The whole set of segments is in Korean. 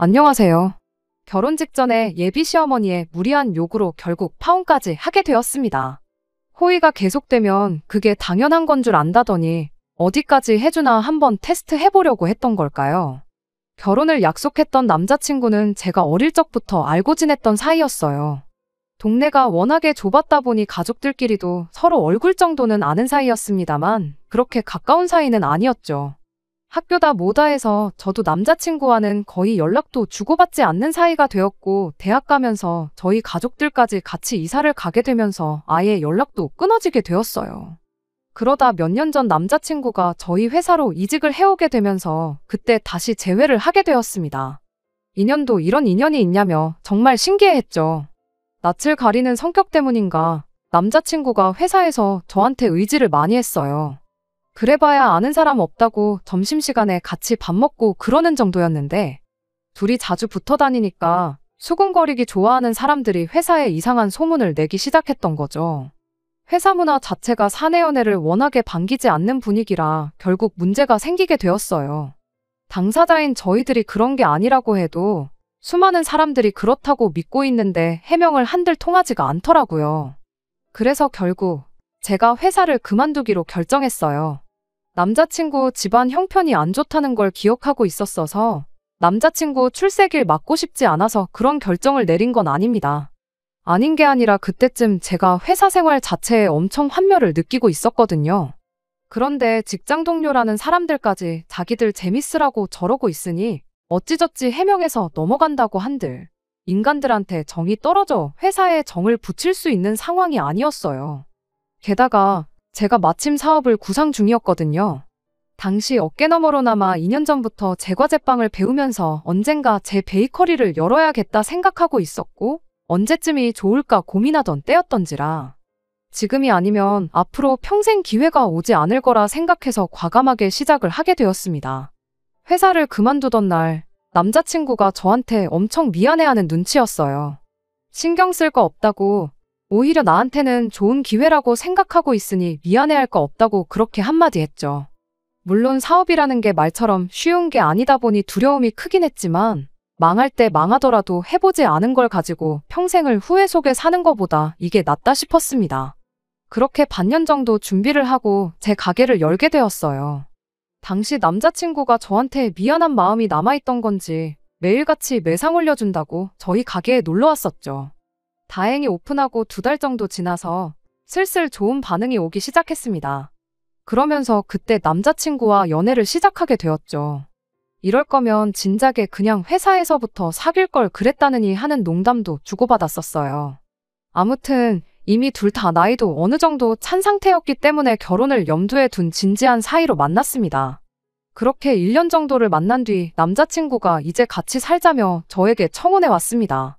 안녕하세요. 결혼 직전에 예비 시어머니의 무리한 요구로 결국 파혼까지 하게 되었습니다. 호의가 계속되면 그게 당연한 건 줄 안다더니 어디까지 해주나 한번 테스트 해보려고 했던 걸까요? 결혼을 약속했던 남자친구는 제가 어릴 적부터 알고 지냈던 사이였어요. 동네가 워낙에 좁았다 보니 가족들끼리도 서로 얼굴 정도는 아는 사이였습니다만 그렇게 가까운 사이는 아니었죠. 학교다 뭐다 해서 저도 남자친구와는 거의 연락도 주고받지 않는 사이가 되었고, 대학 가면서 저희 가족들까지 같이 이사를 가게 되면서 아예 연락도 끊어지게 되었어요. 그러다 몇 년 전 남자친구가 저희 회사로 이직을 해오게 되면서 그때 다시 재회를 하게 되었습니다. 인연도 이런 인연이 있냐며 정말 신기해했죠. 낯을 가리는 성격 때문인가 남자친구가 회사에서 저한테 의지를 많이 했어요. 그래봐야 아는 사람 없다고 점심시간에 같이 밥 먹고 그러는 정도였는데 둘이 자주 붙어 다니니까 수군거리기 좋아하는 사람들이 회사에 이상한 소문을 내기 시작했던 거죠. 회사 문화 자체가 사내 연애를 워낙에 반기지 않는 분위기라 결국 문제가 생기게 되었어요. 당사자인 저희들이 그런 게 아니라고 해도 수많은 사람들이 그렇다고 믿고 있는데 해명을 한들 통하지가 않더라고요. 그래서 결국 제가 회사를 그만두기로 결정했어요. 남자친구 집안 형편이 안 좋다는 걸 기억하고 있었어서 남자친구 출세길 막고 싶지 않아서 그런 결정을 내린 건 아닙니다. 아닌 게 아니라 그때쯤 제가 회사 생활 자체에 엄청 환멸을 느끼고 있었거든요. 그런데 직장 동료라는 사람들까지 자기들 재밌으라고 저러고 있으니 어찌저찌 해명해서 넘어간다고 한들 인간들한테 정이 떨어져 회사에 정을 붙일 수 있는 상황이 아니었어요. 게다가 제가 마침 사업을 구상 중이었거든요. 당시 어깨너머로나마 2년 전부터 제과제빵을 배우면서 언젠가 제 베이커리를 열어야겠다 생각하고 있었고 언제쯤이 좋을까 고민하던 때였던지라 지금이 아니면 앞으로 평생 기회가 오지 않을 거라 생각해서 과감하게 시작을 하게 되었습니다. 회사를 그만두던 날 남자친구가 저한테 엄청 미안해하는 눈치였어요. 신경 쓸 거 없다고 오히려 나한테는 좋은 기회라고 생각하고 있으니 미안해할 거 없다고 그렇게 한마디 했죠. 물론 사업이라는 게 말처럼 쉬운 게 아니다 보니 두려움이 크긴 했지만 망할 때 망하더라도 해보지 않은 걸 가지고 평생을 후회 속에 사는 것보다 이게 낫다 싶었습니다. 그렇게 반년 정도 준비를 하고 제 가게를 열게 되었어요. 당시 남자친구가 저한테 미안한 마음이 남아있던 건지 매일같이 매상 올려준다고 저희 가게에 놀러 왔었죠. 다행히 오픈하고 2달 정도 지나서 슬슬 좋은 반응이 오기 시작했습니다. 그러면서 그때 남자친구와 연애를 시작하게 되었죠. 이럴 거면 진작에 그냥 회사에서부터 사귈 걸 그랬다느니 하는 농담도 주고받았었어요. 아무튼 이미 둘 다 나이도 어느 정도 찬 상태였기 때문에 결혼을 염두에 둔 진지한 사이로 만났습니다. 그렇게 1년 정도를 만난 뒤 남자친구가 이제 같이 살자며 저에게 청혼해 왔습니다.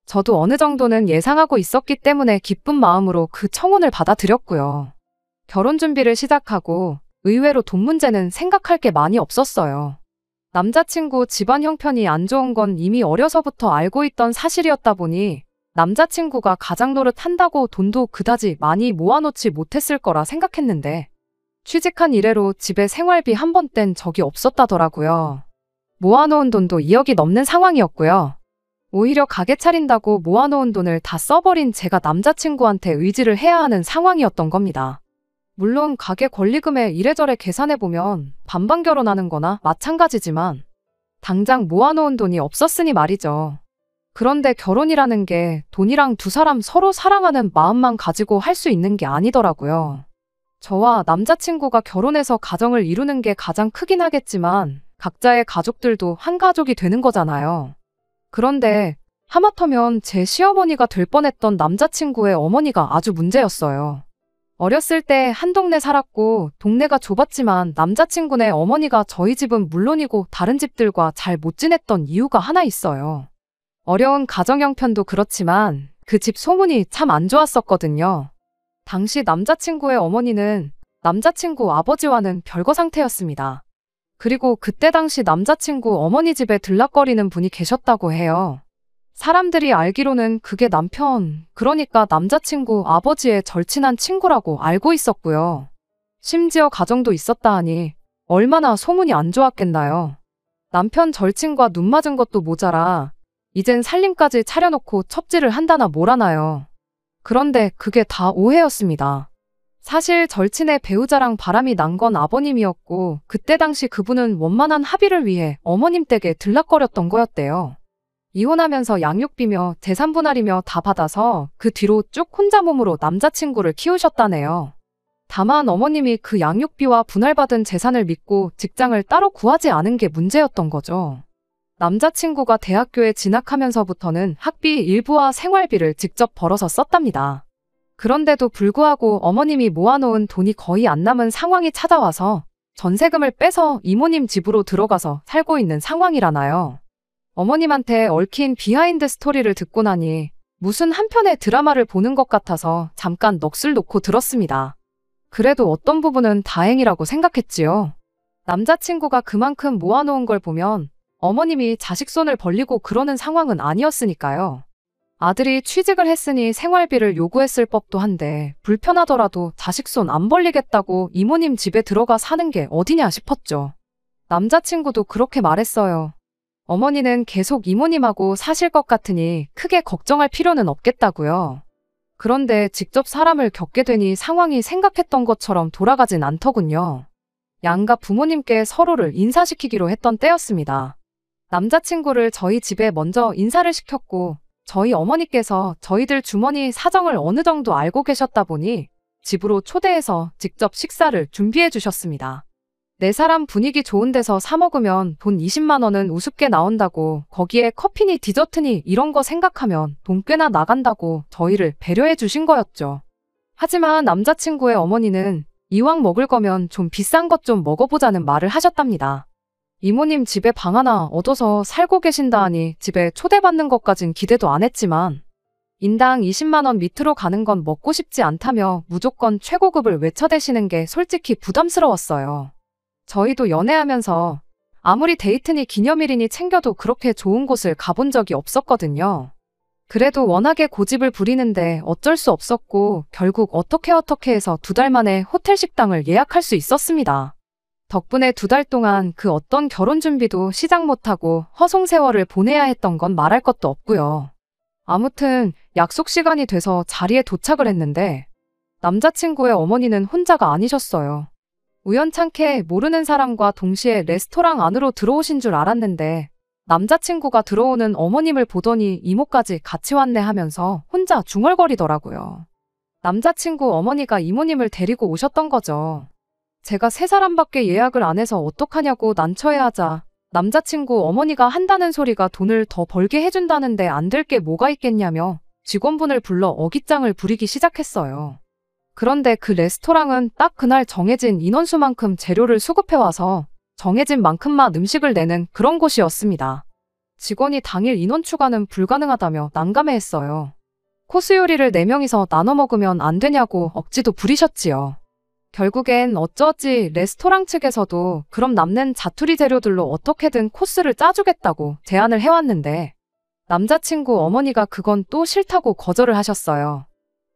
저도 어느 정도는 예상하고 있었기 때문에 기쁜 마음으로 그 청혼을 받아들였고요. 결혼 준비를 시작하고 의외로 돈 문제는 생각할 게 많이 없었어요. 남자친구 집안 형편이 안 좋은 건 이미 어려서부터 알고 있던 사실이었다 보니 남자친구가 가장 노릇한다고 돈도 그다지 많이 모아놓지 못했을 거라 생각했는데 취직한 이래로 집에 생활비 한 번 뗀 적이 없었다더라고요. 모아놓은 돈도 2억이 넘는 상황이었고요. 오히려 가게 차린다고 모아놓은 돈을 다 써버린 제가 남자친구한테 의지를 해야 하는 상황이었던 겁니다. 물론 가게 권리금에 이래저래 계산해보면 반반 결혼하는 거나 마찬가지지만 당장 모아놓은 돈이 없었으니 말이죠. 그런데 결혼이라는 게 돈이랑 두 사람 서로 사랑하는 마음만 가지고 할 수 있는 게 아니더라고요. 저와 남자친구가 결혼해서 가정을 이루는 게 가장 크긴 하겠지만 각자의 가족들도 한 가족이 되는 거잖아요. 그런데 하마터면 제 시어머니가 될 뻔했던 남자친구의 어머니가 아주 문제였어요. 어렸을 때 한 동네 살았고 동네가 좁았지만 남자친구네 어머니가 저희 집은 물론이고 다른 집들과 잘 못 지냈던 이유가 하나 있어요. 어려운 가정 형편도 그렇지만 그 집 소문이 참 안 좋았었거든요. 당시 남자친구의 어머니는 남자친구 아버지와는 별거 상태였습니다. 그리고 그때 당시 남자친구 어머니 집에 들락거리는 분이 계셨다고 해요. 사람들이 알기로는 그게 남편, 그러니까 남자친구 아버지의 절친한 친구라고 알고 있었고요. 심지어 가정도 있었다 하니 얼마나 소문이 안 좋았겠나요. 남편 절친과 눈 맞은 것도 모자라 이젠 살림까지 차려놓고 첩질을 한다나 뭐라나요. 그런데 그게 다 오해였습니다. 사실 절친의 배우자랑 바람이 난 건 아버님이었고 그때 당시 그분은 원만한 합의를 위해 어머님 댁에 들락거렸던 거였대요. 이혼하면서 양육비며 재산분할이며 다 받아서 그 뒤로 쭉 혼자 몸으로 남자친구를 키우셨다네요. 다만 어머님이 그 양육비와 분할받은 재산을 믿고 직장을 따로 구하지 않은 게 문제였던 거죠. 남자친구가 대학교에 진학하면서부터는 학비 일부와 생활비를 직접 벌어서 썼답니다. 그런데도 불구하고 어머님이 모아놓은 돈이 거의 안 남은 상황이 찾아와서 전세금을 빼서 이모님 집으로 들어가서 살고 있는 상황이라나요. 어머님한테 얽힌 비하인드 스토리를 듣고 나니 무슨 한편의 드라마를 보는 것 같아서 잠깐 넋을 놓고 들었습니다. 그래도 어떤 부분은 다행이라고 생각했지요. 남자친구가 그만큼 모아놓은 걸 보면 어머님이 자식 손을 벌리고 그러는 상황은 아니었으니까요. 아들이 취직을 했으니 생활비를 요구했을 법도 한데 불편하더라도 자식 손 안 벌리겠다고 이모님 집에 들어가 사는 게 어디냐 싶었죠. 남자친구도 그렇게 말했어요. 어머니는 계속 이모님하고 사실 것 같으니 크게 걱정할 필요는 없겠다고요. 그런데 직접 사람을 겪게 되니 상황이 생각했던 것처럼 돌아가진 않더군요. 양가 부모님께 서로를 인사시키기로 했던 때였습니다. 남자친구를 저희 집에 먼저 인사를 시켰고 저희 어머니께서 저희들 주머니 사정을 어느 정도 알고 계셨다 보니 집으로 초대해서 직접 식사를 준비해 주셨습니다. 네 사람 분위기 좋은 데서 사 먹으면 돈 20만 원은 우습게 나온다고 거기에 커피니 디저트니 이런 거 생각하면 돈 꽤나 나간다고 저희를 배려해 주신 거였죠. 하지만 남자친구의 어머니는 이왕 먹을 거면 좀 비싼 것 좀 먹어보자는 말을 하셨답니다. 이모님 집에 방 하나 얻어서 살고 계신다 하니 집에 초대받는 것까진 기대도 안 했지만 인당 20만 원 밑으로 가는 건 먹고 싶지 않다며 무조건 최고급을 외쳐대시는 게 솔직히 부담스러웠어요. 저희도 연애하면서 아무리 데이트니 기념일이니 챙겨도 그렇게 좋은 곳을 가본 적이 없었거든요. 그래도 워낙에 고집을 부리는데 어쩔 수 없었고 결국 어떻게 해서 2달 만에 호텔 식당을 예약할 수 있었습니다. 덕분에 2달 동안 그 어떤 결혼 준비도 시작 못하고 허송세월을 보내야 했던 건 말할 것도 없고요. 아무튼 약속 시간이 돼서 자리에 도착을 했는데 남자친구의 어머니는 혼자가 아니셨어요. 우연찮게 모르는 사람과 동시에 레스토랑 안으로 들어오신 줄 알았는데 남자친구가 들어오는 어머님을 보더니 이모까지 같이 왔네 하면서 혼자 중얼거리더라고요. 남자친구 어머니가 이모님을 데리고 오셨던 거죠. 제가 3사람밖에 예약을 안 해서 어떡하냐고 난처해하자 남자친구 어머니가 한다는 소리가 돈을 더 벌게 해준다는데 안 될 게 뭐가 있겠냐며 직원분을 불러 어깃장을 부리기 시작했어요. 그런데 그 레스토랑은 딱 그날 정해진 인원수만큼 재료를 수급해와서 정해진 만큼만 음식을 내는 그런 곳이었습니다. 직원이 당일 인원 추가는 불가능하다며 난감해했어요. 코스 요리를 4명이서 나눠 먹으면 안 되냐고 억지도 부리셨지요. 결국엔 어쩌지 레스토랑 측에서도 그럼 남는 자투리 재료들로 어떻게든 코스를 짜주겠다고 제안을 해왔는데 남자친구 어머니가 그건 또 싫다고 거절을 하셨어요.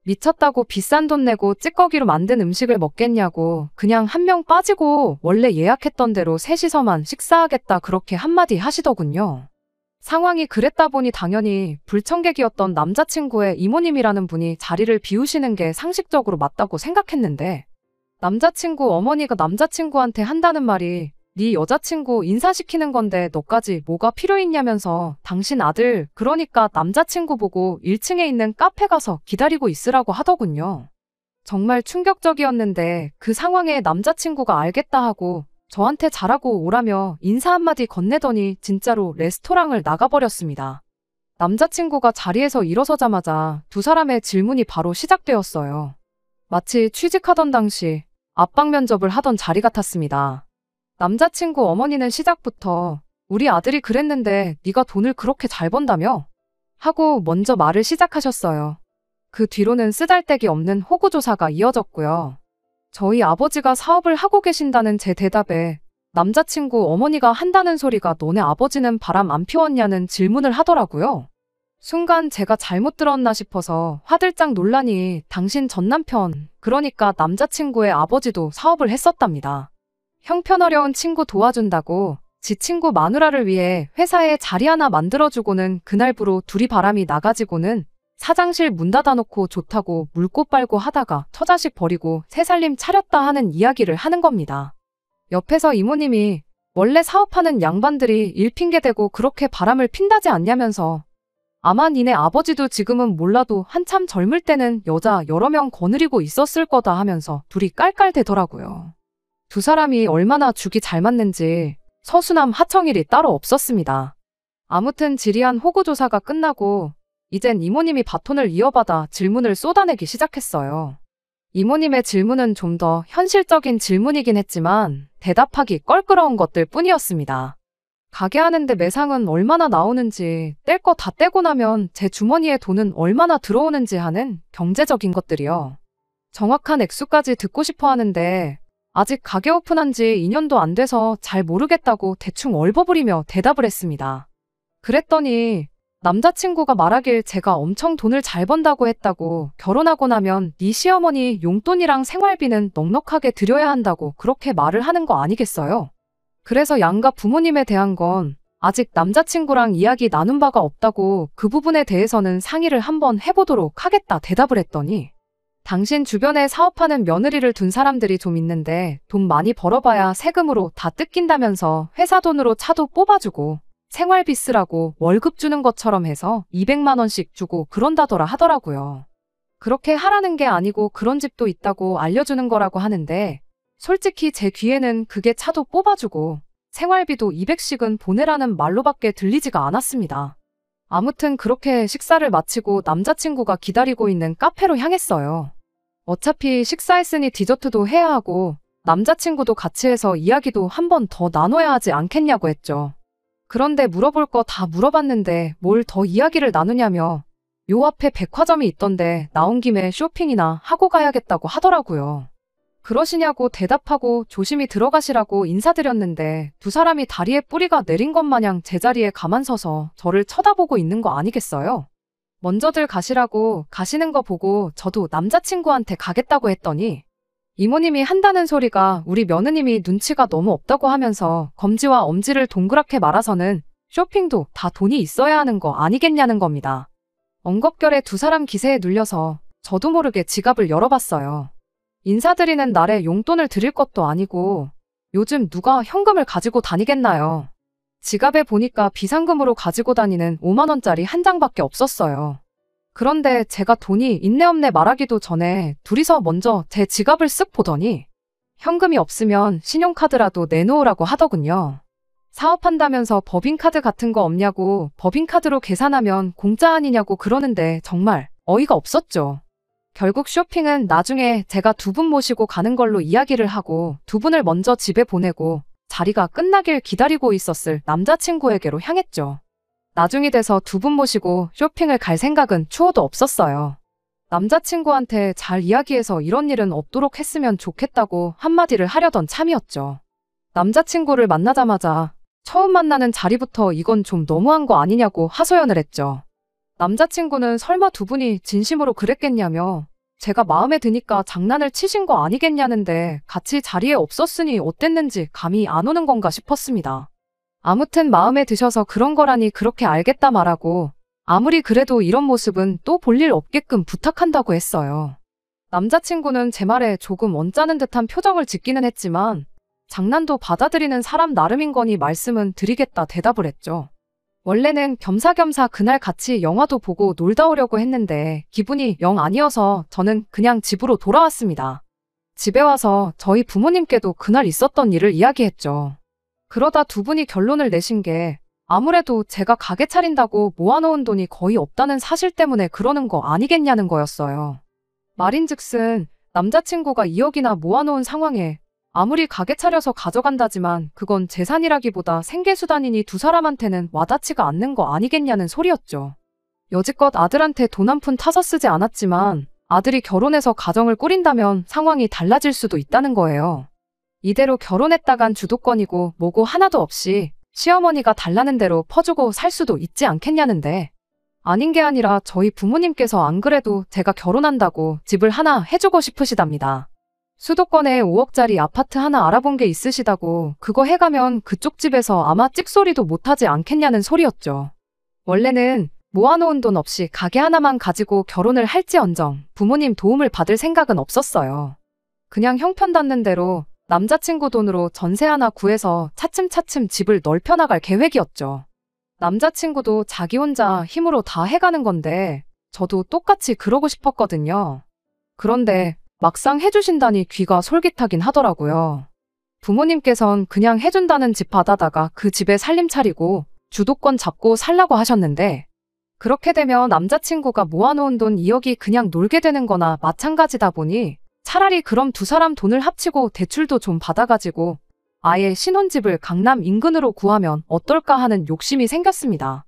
미쳤다고 비싼 돈 내고 찌꺼기로 만든 음식을 먹겠냐고 그냥 한 명 빠지고 원래 예약했던 대로 셋이서만 식사하겠다 그렇게 한마디 하시더군요. 상황이 그랬다 보니 당연히 불청객이었던 남자친구의 이모님이라는 분이 자리를 비우시는 게 상식적으로 맞다고 생각했는데 남자친구 어머니가 남자친구한테 한다는 말이 네 여자친구 인사시키는 건데 너까지 뭐가 필요 있냐면서 당신 아들 그러니까 남자친구 보고 1층에 있는 카페 가서 기다리고 있으라고 하더군요. 정말 충격적이었는데 그 상황에 남자친구가 알겠다 하고 저한테 잘하고 오라며 인사 한마디 건네더니 진짜로 레스토랑을 나가버렸습니다. 남자친구가 자리에서 일어서자마자 2사람의 질문이 바로 시작되었어요. 마치 취직하던 당시 압박 면접을 하던 자리 같았습니다. 남자친구 어머니는 시작부터 우리 아들이 그랬는데 네가 돈을 그렇게 잘 번다며? 하고 먼저 말을 시작하셨어요. 그 뒤로는 쓰잘데기 없는 호구조사가 이어졌고요. 저희 아버지가 사업을 하고 계신다는 제 대답에 남자친구 어머니가 한다는 소리가 너네 아버지는 바람 안 피웠냐는 질문을 하더라고요. 순간 제가 잘못 들었나 싶어서 화들짝 놀라니 당신 전남편, 그러니까 남자친구의 아버지도 사업을 했었답니다. 형편어려운 친구 도와준다고 지 친구 마누라를 위해 회사에 자리 하나 만들어주고는 그날부로 둘이 바람이 나가지고는 사장실 문 닫아놓고 좋다고 물꽃 빨고 하다가 처자식 버리고 새 살림 차렸다 하는 이야기를 하는 겁니다. 옆에서 이모님이 원래 사업하는 양반들이 일 핑계대고 그렇게 바람을 핀다지 않냐면서 아마 니네 아버지도 지금은 몰라도 한참 젊을 때는 여자 여러 명 거느리고 있었을 거다 하면서 둘이 깔깔대더라고요. 두 사람이 얼마나 죽이 잘 맞는지 서수남 하청일이 따로 없었습니다. 아무튼 지리한 호구조사가 끝나고 이젠 이모님이 바톤을 이어받아 질문을 쏟아내기 시작했어요. 이모님의 질문은 좀 더 현실적인 질문이긴 했지만 대답하기 껄끄러운 것들 뿐이었습니다. 가게 하는데 매상은 얼마나 나오는지, 뗄 거 다 떼고 나면 제 주머니에 돈은 얼마나 들어오는지 하는 경제적인 것들이요. 정확한 액수까지 듣고 싶어 하는데 아직 가게 오픈한 지 2년도 안 돼서 잘 모르겠다고 대충 얼버무리며 대답을 했습니다. 그랬더니 남자친구가 말하길 제가 엄청 돈을 잘 번다고 했다고, 결혼하고 나면 네 시어머니 용돈이랑 생활비는 넉넉하게 드려야 한다고 그렇게 말을 하는 거 아니겠어요? 그래서 양가 부모님에 대한 건 아직 남자친구랑 이야기 나눈 바가 없다고, 그 부분에 대해서는 상의를 한번 해보도록 하겠다 대답을 했더니 당신 주변에 사업하는 며느리를 둔 사람들이 좀 있는데 돈 많이 벌어봐야 세금으로 다 뜯긴다면서 회사 돈으로 차도 뽑아주고 생활비 쓰라고 월급 주는 것처럼 해서 200만 원씩 주고 그런다더라 하더라고요. 그렇게 하라는 게 아니고 그런 집도 있다고 알려주는 거라고 하는데 솔직히 제 귀에는 그게 차도 뽑아주고 생활비도 200씩은 보내라는 말로밖에 들리지가 않았습니다. 아무튼 그렇게 식사를 마치고 남자친구가 기다리고 있는 카페로 향했어요. 어차피 식사했으니 디저트도 해야 하고 남자친구도 같이 해서 이야기도 한 번 더 나눠야 하지 않겠냐고 했죠. 그런데 물어볼 거 다 물어봤는데 뭘 더 이야기를 나누냐며 요 앞에 백화점이 있던데 나온 김에 쇼핑이나 하고 가야겠다고 하더라고요. 그러시냐고 대답하고 조심히 들어가시라고 인사드렸는데 두 사람이 다리에 뿌리가 내린 것 마냥 제자리에 가만 서서 저를 쳐다보고 있는 거 아니겠어요? 먼저들 가시라고, 가시는 거 보고 저도 남자친구한테 가겠다고 했더니 이모님이 한다는 소리가 우리 며느님이 눈치가 너무 없다고 하면서 검지와 엄지를 동그랗게 말아서는 쇼핑도 다 돈이 있어야 하는 거 아니겠냐는 겁니다. 엉겁결에 두 사람 기세에 눌려서 저도 모르게 지갑을 열어봤어요. 인사드리는 날에 용돈을 드릴 것도 아니고 요즘 누가 현금을 가지고 다니겠나요? 지갑에 보니까 비상금으로 가지고 다니는 5만 원짜리 한 장밖에 없었어요. 그런데 제가 돈이 있네 없네 말하기도 전에 둘이서 먼저 제 지갑을 쓱 보더니 현금이 없으면 신용카드라도 내놓으라고 하더군요. 사업한다면서 법인카드 같은 거 없냐고, 법인카드로 계산하면 공짜 아니냐고 그러는데 정말 어이가 없었죠. 결국 쇼핑은 나중에 제가 두 분 모시고 가는 걸로 이야기를 하고 두 분을 먼저 집에 보내고 자리가 끝나길 기다리고 있었을 남자친구에게로 향했죠. 나중이 돼서 두 분 모시고 쇼핑을 갈 생각은 추호도 없었어요. 남자친구한테 잘 이야기해서 이런 일은 없도록 했으면 좋겠다고 한마디를 하려던 참이었죠. 남자친구를 만나자마자 처음 만나는 자리부터 이건 좀 너무한 거 아니냐고 하소연을 했죠. 남자친구는 설마 두 분이 진심으로 그랬겠냐며 제가 마음에 드니까 장난을 치신 거 아니겠냐는데 같이 자리에 없었으니 어땠는지 감이 안 오는 건가 싶었습니다. 아무튼 마음에 드셔서 그런 거라니 그렇게 알겠다 말하고 아무리 그래도 이런 모습은 또 볼 일 없게끔 부탁한다고 했어요. 남자친구는 제 말에 조금 언짢은 듯한 표정을 짓기는 했지만 장난도 받아들이는 사람 나름인 거니 말씀은 드리겠다 대답을 했죠. 원래는 겸사겸사 그날 같이 영화도 보고 놀다 오려고 했는데 기분이 영 아니어서 저는 그냥 집으로 돌아왔습니다. 집에 와서 저희 부모님께도 그날 있었던 일을 이야기했죠. 그러다 두 분이 결론을 내신 게 아무래도 제가 가게 차린다고 모아놓은 돈이 거의 없다는 사실 때문에 그러는 거 아니겠냐는 거였어요. 말인즉슨 남자친구가 2억이나 모아놓은 상황에 아무리 가게 차려서 가져간다지만 그건 재산이라기보다 생계수단이니 두 사람한테는 와닿지가 않는 거 아니겠냐는 소리였죠. 여지껏 아들한테 돈 한 푼 타서 쓰지 않았지만 아들이 결혼해서 가정을 꾸린다면 상황이 달라질 수도 있다는 거예요. 이대로 결혼했다간 주도권이고 뭐고 하나도 없이 시어머니가 달라는 대로 퍼주고 살 수도 있지 않겠냐는데 아닌 게 아니라 저희 부모님께서 안 그래도 제가 결혼한다고 집을 하나 해주고 싶으시답니다. 수도권에 5억짜리 아파트 하나 알아본 게 있으시다고 그거 해가면 그쪽 집에서 아마 찍소리도 못하지 않겠냐는 소리였죠. 원래는 모아놓은 돈 없이 가게 하나만 가지고 결혼을 할지언정 부모님 도움을 받을 생각은 없었어요. 그냥 형편 닿는 대로 남자친구 돈으로 전세 하나 구해서 차츰차츰 집을 넓혀나갈 계획이었죠. 남자친구도 자기 혼자 힘으로 다 해가는 건데 저도 똑같이 그러고 싶었거든요. 그런데 막상 해주신다니 귀가 솔깃하긴 하더라고요. 부모님께선 그냥 해준다는 집 받아다가 그 집에 살림 차리고 주도권 잡고 살라고 하셨는데 그렇게 되면 남자친구가 모아놓은 돈 2억이 그냥 놀게 되는 거나 마찬가지다 보니 차라리 그럼 두 사람 돈을 합치고 대출도 좀 받아가지고 아예 신혼집을 강남 인근으로 구하면 어떨까 하는 욕심이 생겼습니다.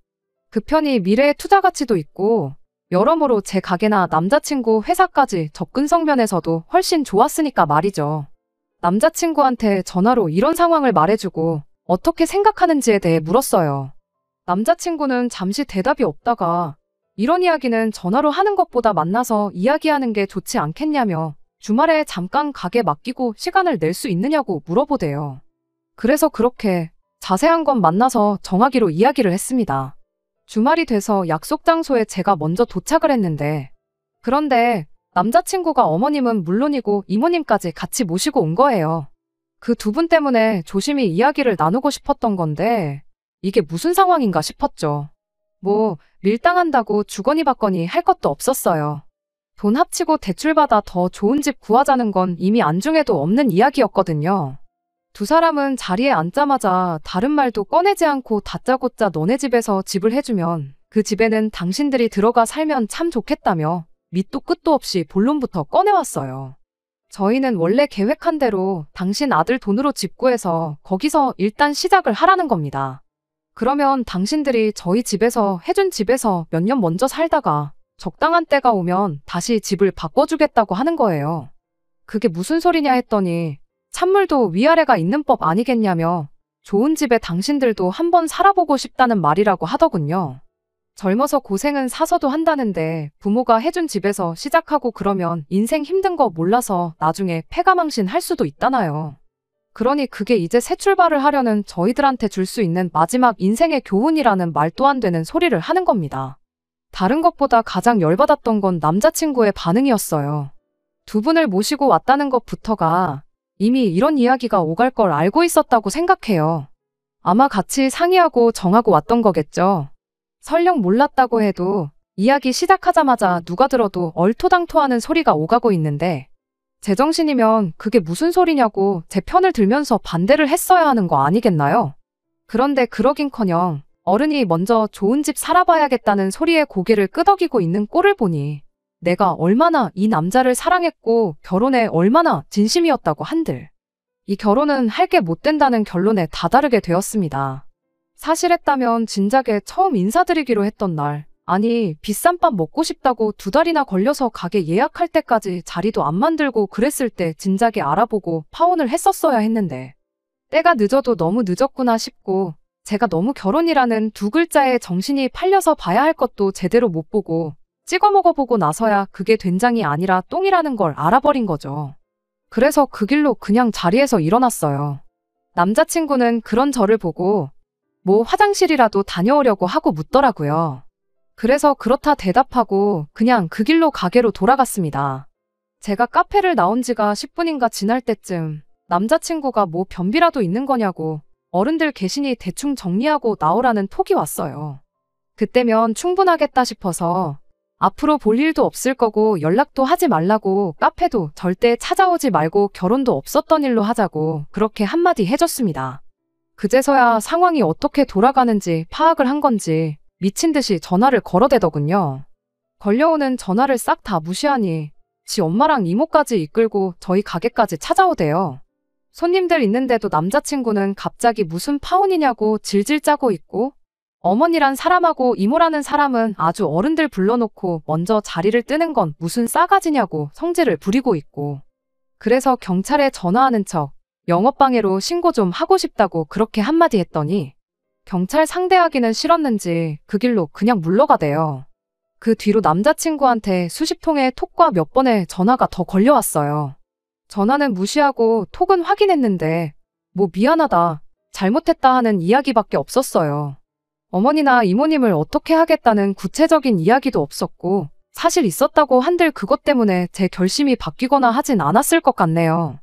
그 편이 미래의 투자 가치도 있고 여러모로 제 가게나 남자친구 회사까지 접근성 면에서도 훨씬 좋았으니까 말이죠. 남자친구한테 전화로 이런 상황을 말해주고 어떻게 생각하는지에 대해 물었어요. 남자친구는 잠시 대답이 없다가 이런 이야기는 전화로 하는 것보다 만나서 이야기하는 게 좋지 않겠냐며 주말에 잠깐 가게 맡기고 시간을 낼 수 있느냐고 물어보대요. 그래서 그렇게 자세한 건 만나서 정하기로 이야기를 했습니다. 주말이 돼서 약속 장소에 제가 먼저 도착을 했는데 그런데 남자친구가 어머님은 물론이고 이모님까지 같이 모시고 온 거예요. 그 두 분 때문에 조심히 이야기를 나누고 싶었던 건데 이게 무슨 상황인가 싶었죠. 뭐 밀당한다고 주거니 받거니 할 것도 없었어요. 돈 합치고 대출받아 더 좋은 집 구하자는 건 이미 안중에도 없는 이야기였거든요. 두 사람은 자리에 앉자마자 다른 말도 꺼내지 않고 다짜고짜 너네 집에서 집을 해주면 그 집에는 당신들이 들어가 살면 참 좋겠다며 밑도 끝도 없이 본론부터 꺼내왔어요. 저희는 원래 계획한 대로 당신 아들 돈으로 집 구해서 거기서 일단 시작을 하라는 겁니다. 그러면 당신들이 저희 집에서 해준 집에서 몇 년 먼저 살다가 적당한 때가 오면 다시 집을 바꿔주겠다고 하는 거예요. 그게 무슨 소리냐 했더니 찬물도 위아래가 있는 법 아니겠냐며 좋은 집에 당신들도 한번 살아보고 싶다는 말이라고 하더군요. 젊어서 고생은 사서도 한다는데 부모가 해준 집에서 시작하고 그러면 인생 힘든 거 몰라서 나중에 패가망신 할 수도 있다나요. 그러니 그게 이제 새 출발을 하려는 저희들한테 줄 수 있는 마지막 인생의 교훈이라는 말도 안 되는 소리를 하는 겁니다. 다른 것보다 가장 열받았던 건 남자친구의 반응이었어요. 두 분을 모시고 왔다는 것부터가 이미 이런 이야기가 오갈 걸 알고 있었다고 생각해요. 아마 같이 상의하고 정하고 왔던 거겠죠. 설령 몰랐다고 해도 이야기 시작하자마자 누가 들어도 얼토당토하는 소리가 오가고 있는데 제정신이면 그게 무슨 소리냐고 제 편을 들면서 반대를 했어야 하는 거 아니겠나요? 그런데 그러긴커녕 어른이 먼저 좋은 집 살아봐야겠다는 소리에 고개를 끄덕이고 있는 꼴을 보니 내가 얼마나 이 남자를 사랑했고 결혼에 얼마나 진심이었다고 한들 이 결혼은 할 게 못 된다는 결론에 다다르게 되었습니다. 사실했다면 진작에 처음 인사드리기로 했던 날 아니 비싼 밥 먹고 싶다고 2달이나 걸려서 가게 예약할 때까지 자리도 안 만들고 그랬을 때 진작에 알아보고 파혼을 했었어야 했는데 때가 늦어도 너무 늦었구나 싶고 제가 너무 결혼이라는 두 글자에 정신이 팔려서 봐야 할 것도 제대로 못 보고 찍어 먹어보고 나서야 그게 된장이 아니라 똥이라는 걸 알아버린 거죠. 그래서 그 길로 그냥 자리에서 일어났어요. 남자친구는 그런 저를 보고 뭐 화장실이라도 다녀오려고 하고 묻더라고요. 그래서 그렇다 대답하고 그냥 그 길로 가게로 돌아갔습니다. 제가 카페를 나온 지가 10분인가 지날 때쯤 남자친구가 뭐 변비라도 있는 거냐고 어른들 계시니 대충 정리하고 나오라는 톡이 왔어요. 그때면 충분하겠다 싶어서 앞으로 볼 일도 없을 거고 연락도 하지 말라고 카페도 절대 찾아오지 말고 결혼도 없었던 일로 하자고 그렇게 한마디 해줬습니다. 그제서야 상황이 어떻게 돌아가는지 파악을 한 건지 미친 듯이 전화를 걸어대더군요. 걸려오는 전화를 싹 다 무시하니 지 엄마랑 이모까지 이끌고 저희 가게까지 찾아오대요. 손님들 있는데도 남자친구는 갑자기 무슨 파혼이냐고 질질 짜고 있고 어머니란 사람하고 이모라는 사람은 아주 어른들 불러놓고 먼저 자리를 뜨는 건 무슨 싸가지냐고 성질을 부리고 있고 그래서 경찰에 전화하는 척 영업방해로 신고 좀 하고 싶다고 그렇게 한마디 했더니 경찰 상대하기는 싫었는지 그 길로 그냥 물러가대요. 그 뒤로 남자친구한테 수십 통의 톡과 몇 번의 전화가 더 걸려왔어요. 전화는 무시하고 톡은 확인했는데 뭐 미안하다, 잘못했다 하는 이야기밖에 없었어요. 어머니나 이모님을 어떻게 하겠다는 구체적인 이야기도 없었고 사실 있었다고 한들 그것 때문에 제 결심이 바뀌거나 하진 않았을 것 같네요.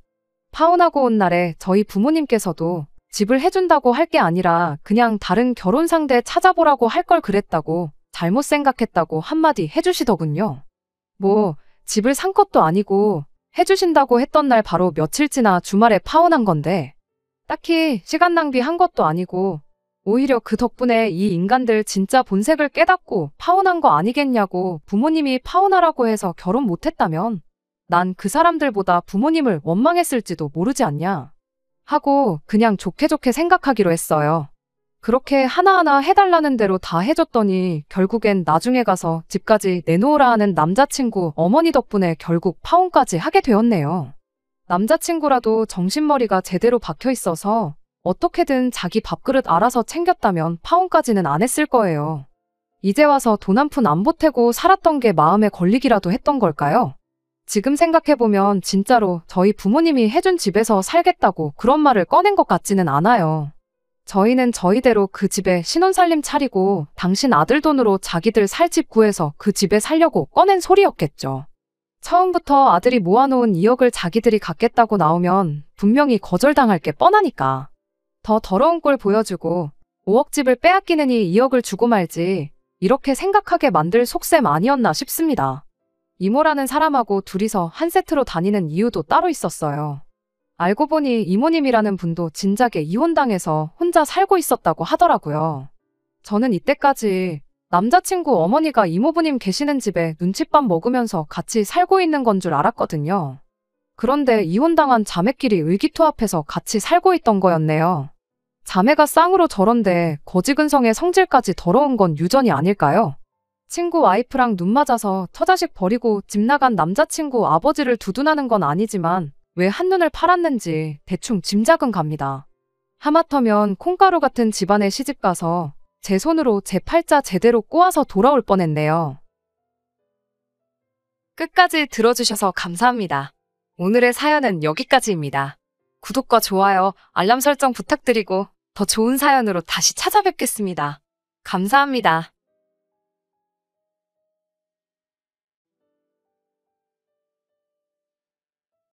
파혼하고 온 날에 저희 부모님께서도 집을 해준다고 할 게 아니라 그냥 다른 결혼 상대 찾아보라고 할 걸 그랬다고 잘못 생각했다고 한마디 해주시더군요. 뭐 집을 산 것도 아니고 해주신다고 했던 날 바로 며칠 지나 주말에 파혼한 건데 딱히 시간 낭비한 것도 아니고 오히려 그 덕분에 이 인간들 진짜 본색을 깨닫고 파혼한 거 아니겠냐고 부모님이 파혼하라고 해서 결혼 못했다면 난 그 사람들보다 부모님을 원망했을지도 모르지 않냐 하고 그냥 좋게 좋게 생각하기로 했어요. 그렇게 하나하나 해달라는 대로 다 해줬더니 결국엔 나중에 가서 집까지 내놓으라 하는 남자친구 어머니 덕분에 결국 파혼까지 하게 되었네요. 남자친구라도 정신머리가 제대로 박혀 있어서 어떻게든 자기 밥그릇 알아서 챙겼다면 파혼까지는 안 했을 거예요. 이제 와서 돈 한 푼 안 보태고 살았던 게 마음에 걸리기라도 했던 걸까요? 지금 생각해보면 진짜로 저희 부모님이 해준 집에서 살겠다고 그런 말을 꺼낸 것 같지는 않아요. 저희는 저희대로 그 집에 신혼살림 차리고 당신 아들 돈으로 자기들 살 집 구해서 그 집에 살려고 꺼낸 소리였겠죠. 처음부터 아들이 모아놓은 2억을 자기들이 갖겠다고 나오면 분명히 거절당할 게 뻔하니까. 더 더러운 꼴 보여주고 5억 집을 빼앗기느니 2억을 주고 말지 이렇게 생각하게 만들 속셈 아니었나 싶습니다. 이모라는 사람하고 둘이서 한 세트로 다니는 이유도 따로 있었어요. 알고 보니 이모님이라는 분도 진작에 이혼당해서 혼자 살고 있었다고 하더라고요. 저는 이때까지 남자친구 어머니가 이모부님 계시는 집에 눈칫밥 먹으면서 같이 살고 있는 건 줄 알았거든요. 그런데 이혼당한 자매끼리 의기투합해서 같이 살고 있던 거였네요. 자매가 쌍으로 저런데 거지근성의 성질까지 더러운 건 유전이 아닐까요? 친구 와이프랑 눈 맞아서 처자식 버리고 집 나간 남자친구 아버지를 두둔하는 건 아니지만 왜 한눈을 팔았는지 대충 짐작은 갑니다. 하마터면 콩가루 같은 집안에 시집가서 제 손으로 제 팔자 제대로 꼬아서 돌아올 뻔했네요. 끝까지 들어주셔서 감사합니다. 오늘의 사연은 여기까지입니다. 구독과 좋아요, 알람 설정 부탁드리고 더 좋은 사연으로 다시 찾아뵙겠습니다. 감사합니다.